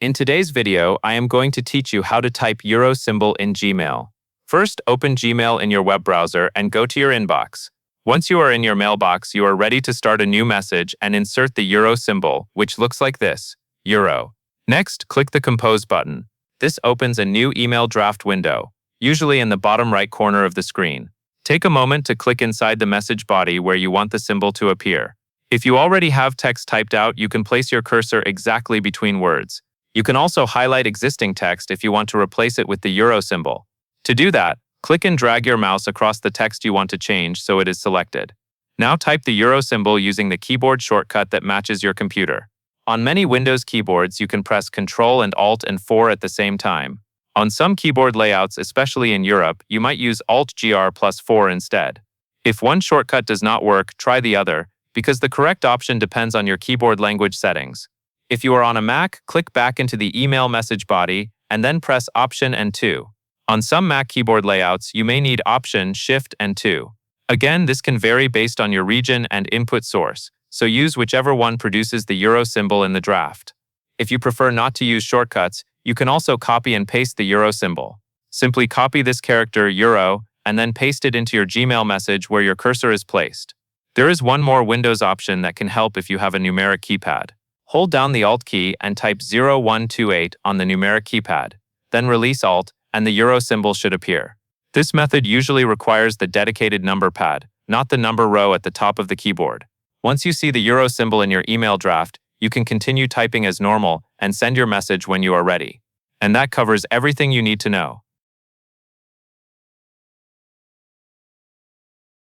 In today's video, I am going to teach you how to type euro symbol in Gmail. First, open Gmail in your web browser and go to your inbox. Once you are in your mailbox, you are ready to start a new message and insert the euro symbol, which looks like this, euro. Next, click the Compose button. This opens a new email draft window, usually in the bottom right corner of the screen. Take a moment to click inside the message body where you want the symbol to appear. If you already have text typed out, you can place your cursor exactly between words. You can also highlight existing text if you want to replace it with the euro symbol. To do that, click and drag your mouse across the text you want to change so it is selected. Now type the euro symbol using the keyboard shortcut that matches your computer. On many Windows keyboards, you can press Ctrl and Alt and 4 at the same time. On some keyboard layouts, especially in Europe, you might use Alt-GR plus 4 instead. If one shortcut does not work, try the other, because the correct option depends on your keyboard language settings. If you are on a Mac, click back into the email message body and then press Option and 2. On some Mac keyboard layouts, you may need Option, Shift, and 2. Again, this can vary based on your region and input source, so use whichever one produces the euro symbol in the draft. If you prefer not to use shortcuts, you can also copy and paste the euro symbol. Simply copy this character, euro, and then paste it into your Gmail message where your cursor is placed. There is one more Windows option that can help if you have a numeric keypad. Hold down the Alt key and type 0128 on the numeric keypad. Then release Alt, and the euro symbol should appear. This method usually requires the dedicated number pad, not the number row at the top of the keyboard. Once you see the euro symbol in your email draft, you can continue typing as normal and send your message when you are ready. And that covers everything you need to know.